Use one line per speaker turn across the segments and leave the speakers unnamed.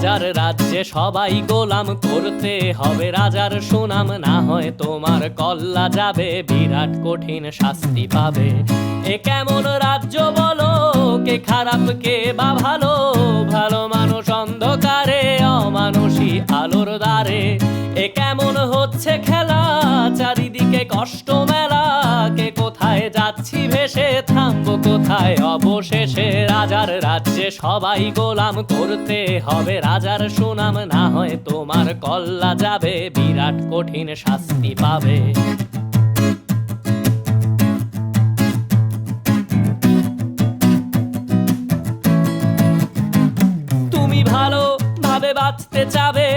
রাজার রাজ্যে সবাই গোলাম, করতে হবে রাজার সুনাম, না হয় তোমার কল্লা যাবে, বিরাট কঠিন শাস্তি পাবে। এ কেমন রাজ্য বলো, কে খারাপ কে বা ভালো, ভালো মানুষ অন্ধকারে, অমানুষী আলোর দ্বারে। এ কেমন হচ্ছে খেলা, চারিদিকে কষ্ট মেলা, কে কোথায় যাচ্ছি ভেসে, থামবো কোথায় অবশেষে। রাজার রাজ্যে সবাই গোলাম, করতে হবে রাজার সুনাম, না হয় তোমার কল্লা যাবে, বিরাট কঠিন শাস্তি পাবে। তুমি ভালো ভাবে বাঁচতে চাবে,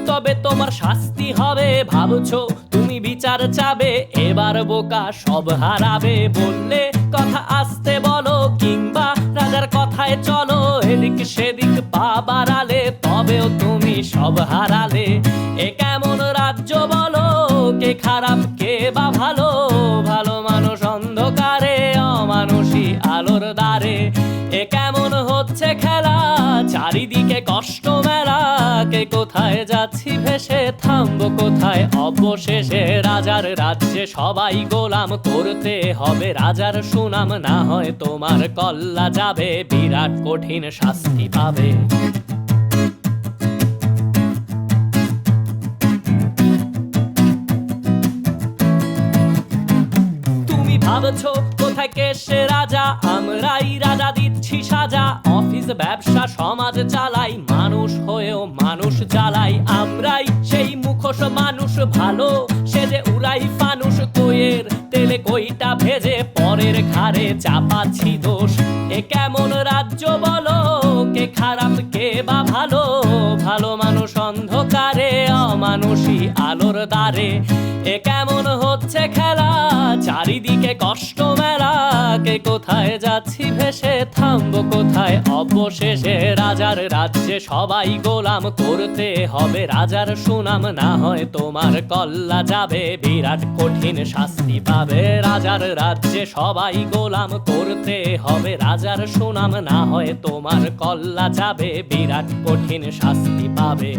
তবে তোমার শাস্তি হবে। ভাবছো তুমি বিচার চাবে, এবার বোকা সব হারাবে। বললে কথা আসতে বলো, কিংবা রাজার কথায় চলো, এদিক সেদিক পা বাড়ালে, তবেও তুমি সব হারালে। এ কেমন রাজ্য বলো, কে খারাপ কে বা ভালো, ভালো মানুষ অন্ধকারে, অমানুষী আলোর দ্বারে। এ কেমন হচ্ছে খেলা, চারিদিকে কষ্ট মেলা, কে কোথায় যাচ্ছি ভেসে, থামবো কোথায় অবশেষে। রাজার রাজ্যে সবাই গোলাম, করতে হবে রাজার সুনাম, না হয় তোমার কল্লা যাবে, বিরাট কঠিন শাস্তি পাবে। তুমি ভাবছো কোথায় কে সে রাজা, আমরাই রাজা দিচ্ছি সাজা। অফিস ব্যবসা সমাজ চালাই, মানুষ হয়েও মানুষ জ্বালাই। আমরাই সেই মুখোশ মানুষ ভালো, সে যে উড়াই ফানুষ, কইয়ের তেলে কইটা ভেজে, পরের ঘাড়ে চাপাচ্ছি দোষ। এ কেমন রাজ্য বলো, কে খারাপ কে বা ভালো, ভালো মানুষ অন্ধকারে, অমানুষী আলোর দ্বারে। এ কেমন হচ্ছে খেলা, চারিদিকে কষ্ট মেলা, কে কোথায় যাচ্ছি ভেসে, থামবো কোথায় অবশেষে। রাজার রাজ্যে সবাই গোলাম, করতে হবে রাজার সুনাম, না হয় তোমার কল্লা যাবে, বিরাট কঠিন শাস্তি পাবে। রাজার রাজ্যে সবাই গোলাম, করতে হবে রাজার সুনাম, না হয় তোমার কল্লা যাবে, বিরাট কঠিন শাস্তি পাবে।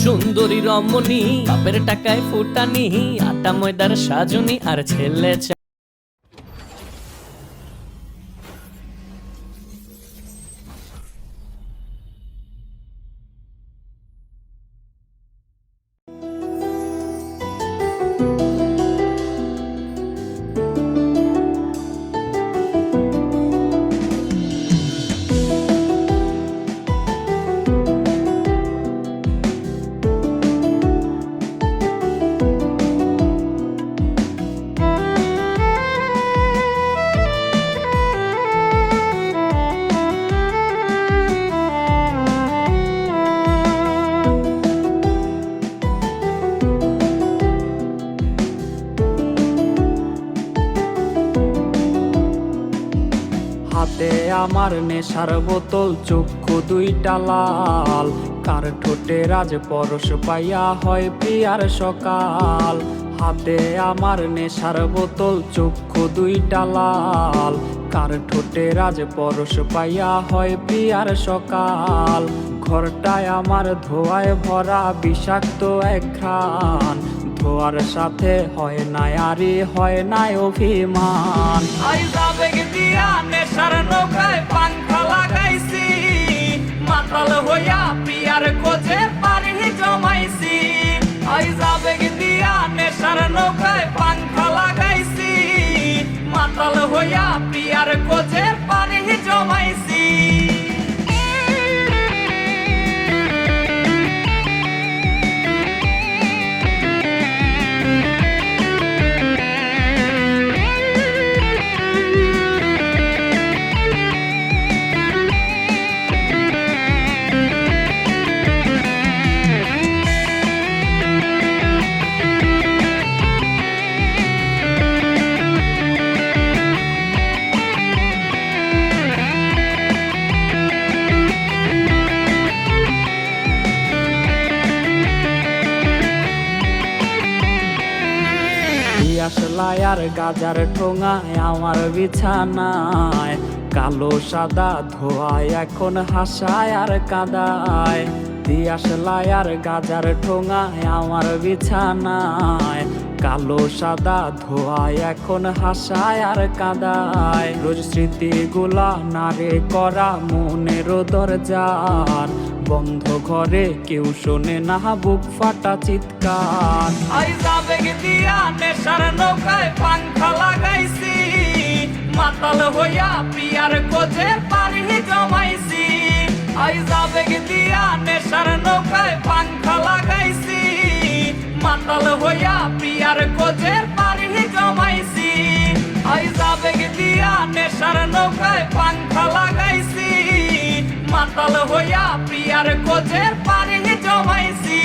সুন্দরী রমণী, বাপের টাকায় ফুটানি, আটা ময়দার সাজনি, আর ছেলে
হাতে আমার নেশার বোতল, চক্ষু দুইটা লাল, কার ঠোঁটে রাজ পরশ পাইয়া হয় প্রিয়ার সকাল। হাতে আমার নেশার বোতল, চক্ষু দুইটা লাল, কার ঠোঁটে রাজ পরশ পাইয়া হয় প্রিয়ার সকাল। ঘরটায় আমার ধোঁয়ায় ভরা বিষাক্ত এক ঘ্রাণ, ধোয়ার সাথে হয় না আরি, হয় না অভিমান। আবেগ দিয়া নেশার নৌকায় পাংখা লাগাইছি, মাতাল হইয়া প্রিয়ার খোঁজে পারি জমাইছি। আবেগ দিয়া নেশার নৌকায় পাংখা লাগাইছি, মাতাল হইয়া প্রিয়ার খোঁজে পারি জমাইছি। লাই আর গাজার ঠোঙায় আমার বিছানায় কালো সাদা ধোয়ায় এখন হাসায় আর কাদায় দিয়াস লাই আর গাজার ঠোঙায় আমার বিছানায় কালো সাদা ধোয়ায় এখন হাসায় আর কাদায় রোজ স্মৃতিগুলা নারে করা মনের দরজার বন্ধ ঘরে কেউ শোনে না বুক ফাটা চিৎকার
আবেগ দিয়া নেশার নৌকায় পাংখা লাগাইছি মাতাল হইয়া পিয়ার কোজে পারি জমাইছি আবেগ দিয়া নেশার নৌকায় পাংখা লাগাইছি মাতাল হইয়া পিয়ার কোজে পারি জমাইছি আবেগ দিয়া নেশার নৌকায় পাংখা লাগাইছি মাতাল হইয়া পিয়ার কোজে পারি জমাইছি।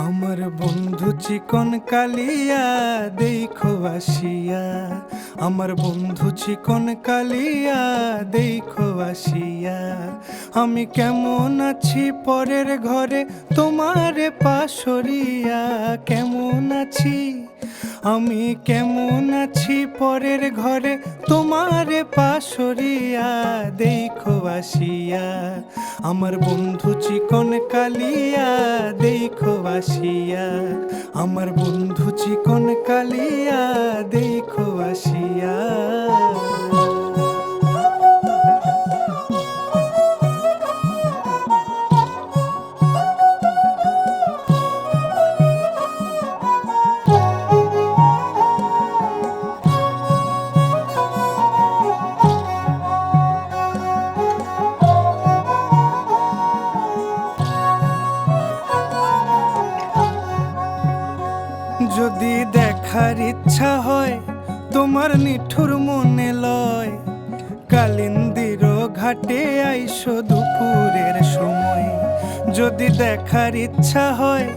আমার বন্ধু চিকন কালিয়া দেখো আসিয়া, আমার বন্ধু চিকন কালিয়া দেখো আসিয়া। আমি কেমন আছি পরের ঘরে তোমারে পাশরিয়া, কেমন আছি আমি কেমন আছি পরের ঘরে তোমারে পাশরিয়া দেখো আসিয়া। আমার বন্ধু চিকন কালিয়া দেখো আসিয়া, আমার বন্ধু চিকন কালিয়া দেখো আসিয়া। যদি দেখার ইচ্ছা হয় তোমার নিঠুর মনে লয়, কালিন্দির ঘাটে আইসো দুপুরের সময়। যদি দেখার ইচ্ছা হয়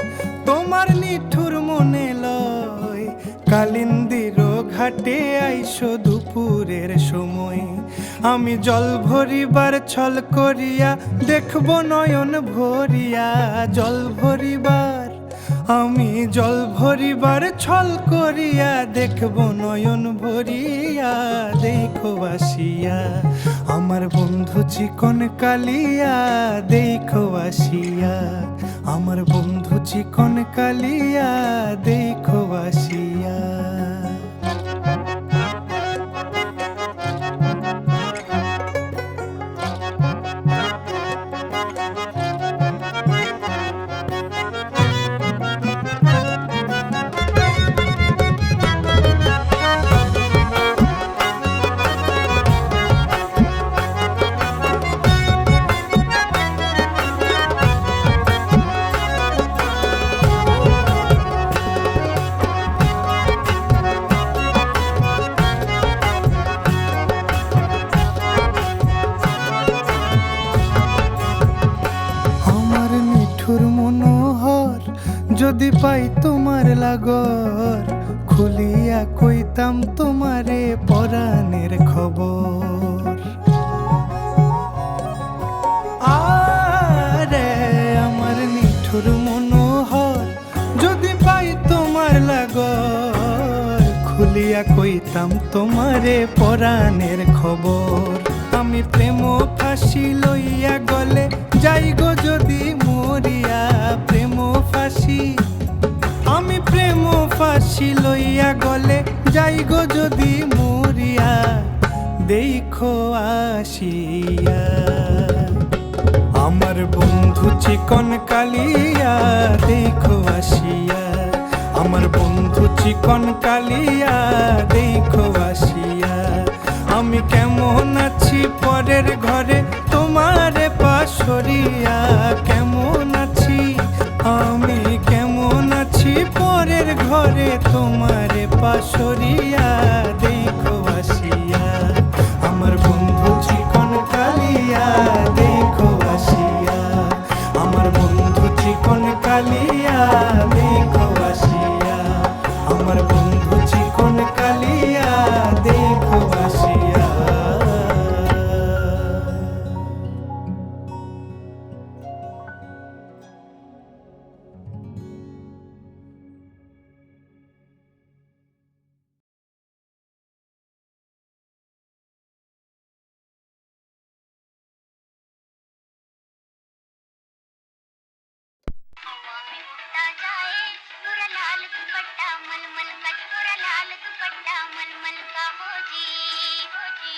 তোমার নিঠুর মনে লয়, কালিন্দির ঘাটে আইসো দুপুরের সময়। আমি জল ভরিবার ছল করিয়া দেখবো নয়ন ভরিয়া, জল ভরিবার আমি জল ভরিবার ছল করিয়া দেখব নয়ন ভরিয়া দেখো আসিয়া। আমার বন্ধু চিকন কালিয়া দেখো আসিয়া, আমার বন্ধু চিকন কালিয়া দেখো আসিয়া। যদি পাই তোমার লাগর, খুলিয়া কইতাম তোমারে পরাণের খবর। আরে আমার নিঠুর মনোহর, যদি পাই তোমার লাগর, খুলিয়া কইতাম তোমারে পরাণের খবর। আমি প্রেম ফাঁসি লইয়া গলে যাই গো যদি মরিয়া, প্রেম ফাঁসি আমি প্রেম ফাঁসি লইয়া গলে যাই গো যদি মরিয়া দেখো আসিয়া। আমার বন্ধু চিকন কালিয়া দেখো আসিয়া, আমার বন্ধু চিকন কালিয়া দেখো আসিয়া। আমি কেমন আছি পরের ঘরে তোমারে পাশ সরিয়া দেখো আসিয়া আমার বন্ধু চিকন কালিয়া দেখো আসিয়া আমার বন্ধু চিকন কালিয়া দেখো আসিয়া আমার বন্ধু চিকন কালিয়া দেখো আসিয়া
हवा में उड़ता जाए पूरा लाल दुपट्टा मलमल का जी, पूरा लाल दुपट्टा मलमल का हो जी हो जी।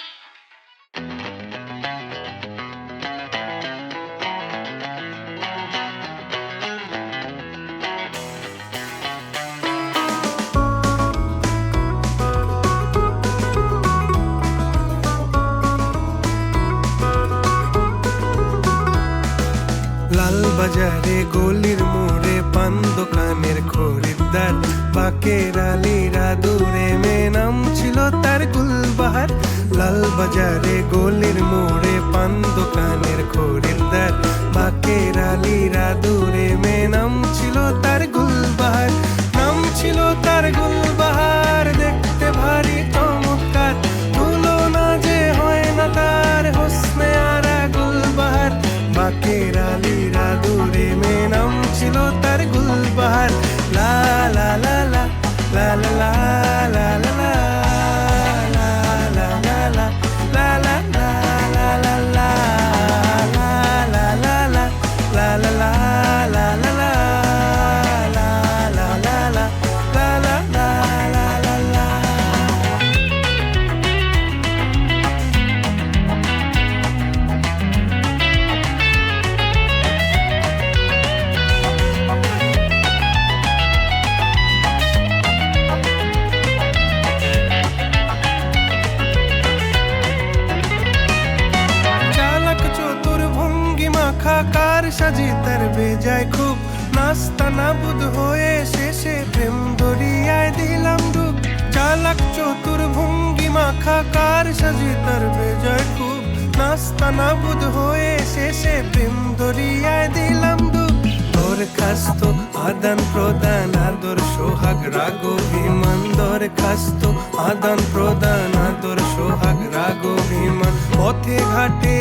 লাল বাজারে গলির মোড়ে পান দোকানের খরিদ্দার বাকের আলীরা দূরে মেয়ে নাম ছিল তার গুলবাহার লাল বাজারে গলির মোড়ে পান দোকানের খরিদ্দার বাকের আলীরা দূরে মেয়ে নাম ছিল তার গুলবাহার নাম ছিল তার গুলবাহার দেখতে ভারী চমৎকার তুলনা যে হয় না তার হোসনে আরা গুলবাহার বাকের আলীরা দূরে মেয়ে নাম ছিল তার গুলবাহার লা লা লা লা লা লা লা লা লা কার সাজি তার বেজায় খুব নাস্তা নাবুদ হয়ে শেষে প্রেম দরিয়ায় দিলাম ডুব চালাক চতুর ভঙ্গি মাখা কার সাজি তার বেজায় খুব নাস্তা নাবুদ হয়ে শেষে প্রেম দরিয়ায় দিলাম ডুব দরখাস্ত আদান প্রদান আদর সোহাগ রাগ অভিমান দরখাস্ত আদান প্রদান আদর সোহাগ রাগ অভিমান পথে ঘাটে